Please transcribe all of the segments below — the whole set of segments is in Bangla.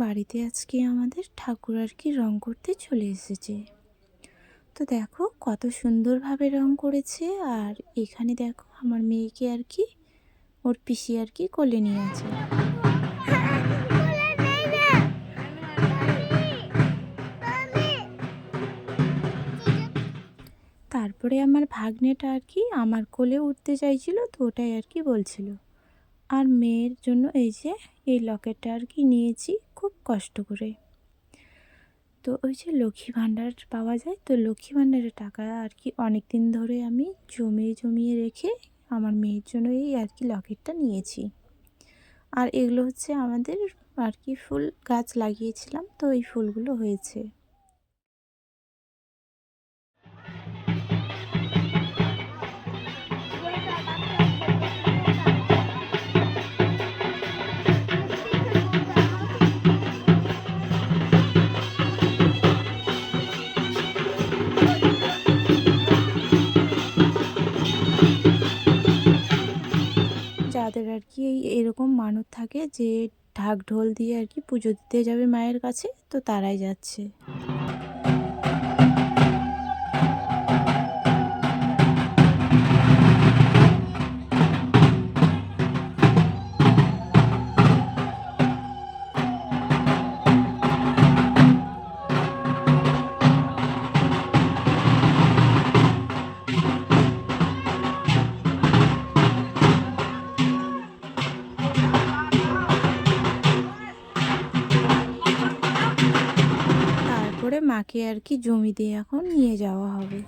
বাড়িতে আজকে আমাদের ঠাকুর আর কি রং করতে চলে এসেছে। তো দেখো কত সুন্দরভাবে রং করেছে। আর এখানে দেখো আমার মেয়েকে আর কি ওর পিসি আর কি কোলে নিয়ে আছে। তারপরে আমার ভাগ্নেটা আর কি আমার কোলে উঠতে চাইছিল, তো ওটাই আর কি বলছিল। আর মেয়ের জন্য এই যে এই লকেটটা আর কি নিয়েছি খুব কষ্ট করে। তো ওই যে লক্ষ্মী ভাণ্ডার পাওয়া যায়, তো লক্ষ্মী ভাণ্ডারের টাকা আর কি অনেক দিন ধরে আমি জমিয়ে রেখে আমার মেয়ের জন্য এই আর কি লকেটটা নিয়েছি। আর এগুলো হচ্ছে আমাদের আর কি ফুল গাছ লাগিয়েছিলাম, তো এই ফুলগুলো হয়েছে। যাদের আর কি এরকম মানত থাকে যে ঢাক ঢোল দিয়ে আর কি পুজো দিতে যাবে মায়ের কাছে, তো তারাই যাচ্ছে। তারপরে মাকে আর কি জমি দিয়ে এখন নিয়ে যাওয়া হবে।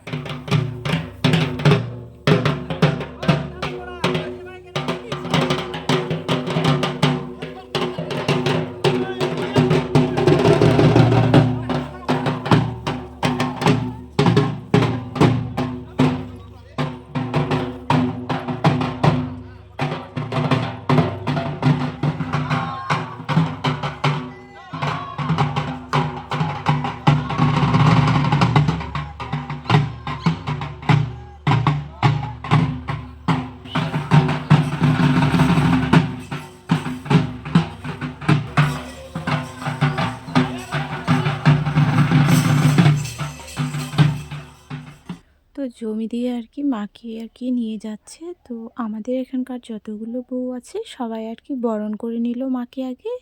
তো জমি দিয়ে আর কি মাকে আর কি নিয়ে যাচ্ছে। তো আমাদের এখানকার যতগুলো বউ আছে সবাই আর কি বরণ করে নিল মাকে, আগে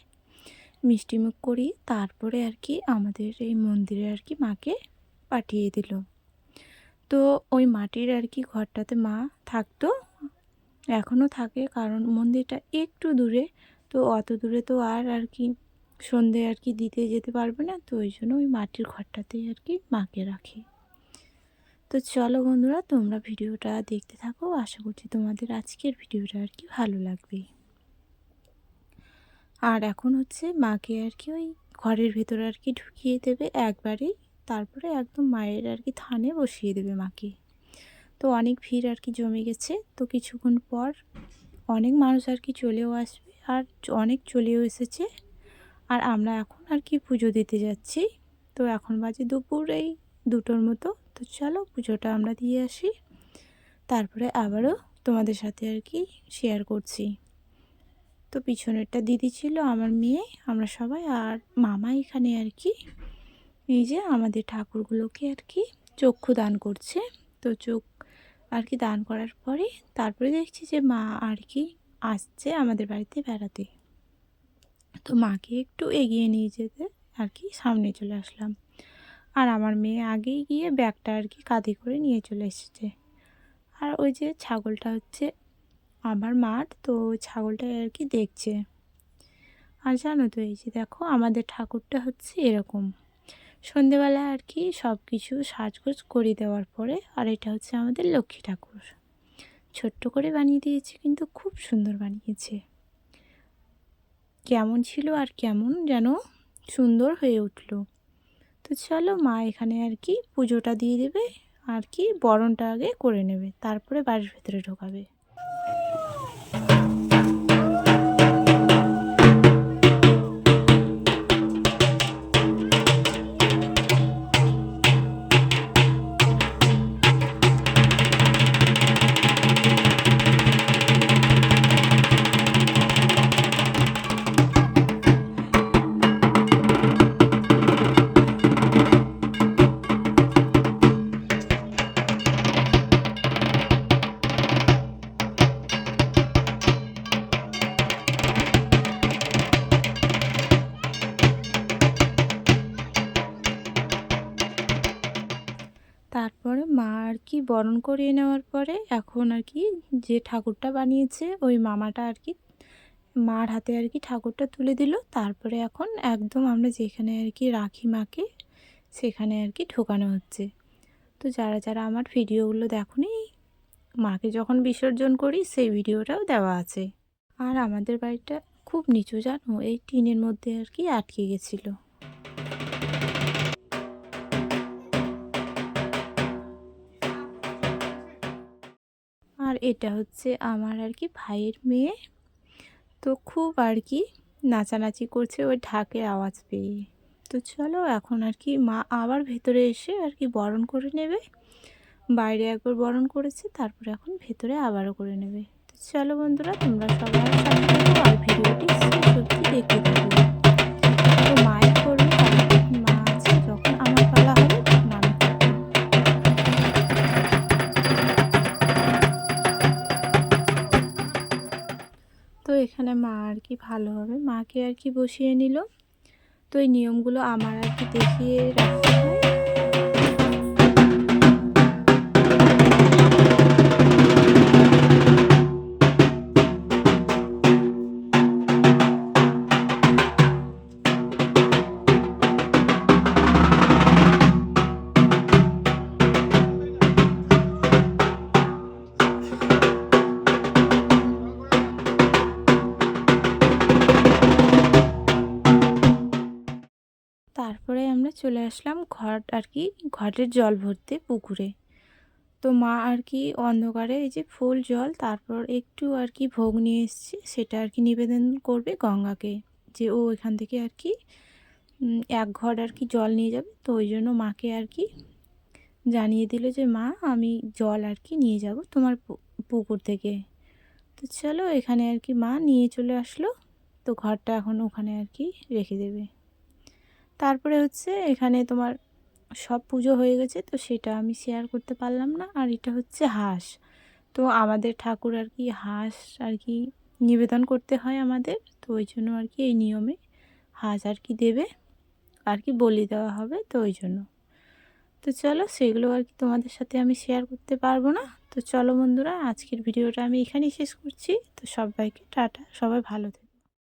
মিষ্টিমুখ করিয়ে তারপরে আর কি আমাদের এই মন্দিরে আর কি মাকে পাঠিয়ে দিল। তো ওই মাটির আর কি ঘরটাতে মা থাকতো, এখনও থাকে, কারণ মন্দিরটা একটু দূরে। তো অত দূরে তো আর কি সন্ধে আর কি দিতে যেতে পারবে না, তো ওই জন্য ওই মাটির ঘরটাতেই আর কি মাকে রাখে। তো চলো বন্ধুরা, তোমরা ভিডিওটা দেখতে থাকো, আশা করছি তোমাদের আজকের ভিডিওটা আর কি ভালো লাগবে। আর এখন হচ্ছে মাকে আর কি ওই ঘরের ভেতরে আর কি ঢুকিয়ে দেবে একবারেই, তারপরে একদম মায়ের আর কি থানে বসিয়ে দেবে মাকে। তো অনেক ভিড় আর কি জমে গেছে, তো কিছুক্ষণ পর অনেক মানুষ আর কি চলেও আসবে, আর অনেক চলেও এসেছে। আর আমরা এখন আর কি পুজো দিতে যাচ্ছি। তো এখন বাজে দুপুর এই 2টোর মতো। তো চলো পুজোটা আমরা দিয়ে আসি, তারপরে আবারও তোমাদের সাথে আর কি শেয়ার করছি। তো পিছনেরটা দিদি ছিল, আমার মেয়ে, আমরা সবাই, আর মামা এখানে আর কি এই যে আমাদের ঠাকুরগুলোকে আর কি চক্ষু দান করছে। তো চোখ আর কি দান করার পরে তারপরে দেখছি যে মা আর কি আসছে আমাদের বাড়িতে বেড়াতে। তো মাকে একটু এগিয়ে নিয়ে যেতে আর কি সামনে চলে আসলাম। আর আমার মেয়ে আগেই গিয়ে ব্যাগটা আর কি কাঁধে করে নিয়ে চলে এসেছে। আর ওই যে ছাগলটা হচ্ছে আমার মার, তো ছাগলটাই আর কি দেখছে। আর জানো তো এই যে দেখো আমাদের ঠাকুরটা হচ্ছে এরকম, সন্ধেবেলা আর কি সব কিছু সাজগোজ করে দেওয়ার পরে। আর এটা হচ্ছে আমাদের লক্ষ্মী ঠাকুর, ছোট্ট করে বানিয়ে দিয়েছে, কিন্তু খুব সুন্দর বানিয়েছে। কেমন ছিল আর কেমন যেন সুন্দর হয়ে উঠলো। তো চলো মা এখানে আর কি পুজোটা দিয়ে দেবে, আর কি বরণটা আগে করে নেবে, তারপরে বাড়ির ভেতরে ঢোকাবে। আর কি বরণ করিয়ে নেওয়ার পরে এখন আর কি যে ঠাকুরটা বানিয়েছে ওই মামাটা আর কি মার হাতে আর কি ঠাকুরটা তুলে দিল। তারপরে এখন একদম আমরা যেখানে আর কি রাখি মাকে সেখানে আর কি ঢোকানো হচ্ছে। তো যারা যারা আমার ভিডিওগুলো দেখোনি, মাকে যখন বিসর্জন করি সেই ভিডিওটাও দেওয়া আছে। আর আমাদের বাড়িটা খুব নিচু জানো, এই টিনের মধ্যে আর কি আটকে গেছিলো। আর এটা হচ্ছে আমার আর কি ভাইয়ের মেয়ে, তো খুব আর কি নাচানাচি করছে ওই ঢাকের আওয়াজ পেয়ে। তো চলো এখন আর কি মা আবার ভেতরে এসে আর কি বরণ করে নেবে। বাইরে একবার বরণ করেছে, তারপরে এখন ভেতরে আবারও করে নেবে। তো চলো বন্ধুরা, তোমরা সবাই সাথে থাকো আর ভিডিওটি সত্যি দেখতে থাকো। তো মাই করবে, তারপর মা আছে, যখন আমার পালা হবে তখন আমি করবো। তো এখানে মা আর কি ভালোভাবে মাকে আর কি বসিয়ে নিল। তো এই নিয়মগুলো আমার আর কি দেখিয়ে রাখতে হয়। তারপরে আমরা চলে আসলাম ঘটের জল ভরতে পুকুরে। তো মা আর কি অন্ধকারে এই যে ফুল জল, তারপর একটু আর কি ভোগ নিয়ে এসছে, সেটা আর কি নিবেদন করবে গঙ্গাকে, যে ও এখান থেকে আর কি এক ঘট আর কি জল নিয়ে যাবে। তো ওই জন্য মাকে আর কি জানিয়ে দিল যে মা আমি জল আর কি নিয়ে যাব তোমার পুকুর থেকে। তো চলো এখানে আর কি মা নিয়ে চলে আসলো। তো ঘরটা এখন ওখানে আর কি রেখে দেবে। তারপরে হচ্ছে এখানে তোমার সব পুজো হয়ে গেছে, তো সেটা আমি শেয়ার করতে পারলাম না। আর এটা হচ্ছে হাঁস, তো আমাদের ঠাকুর আর কি হাঁস আর কি নিবেদন করতে হয় আমাদের, তো ওই জন্য আর কি এই নিয়মে হাঁস আর কি দেবে আর কি বলি দেওয়া হবে, তো ওই জন্য। তো চলো সেগুলো আর কি তোমাদের সাথে আমি শেয়ার করতে পারবো না। তো চলো বন্ধুরা, আজকের ভিডিওটা আমি এখানেই শেষ করছি। তো সবাইকে টাটা, সবাই ভালো থেকো।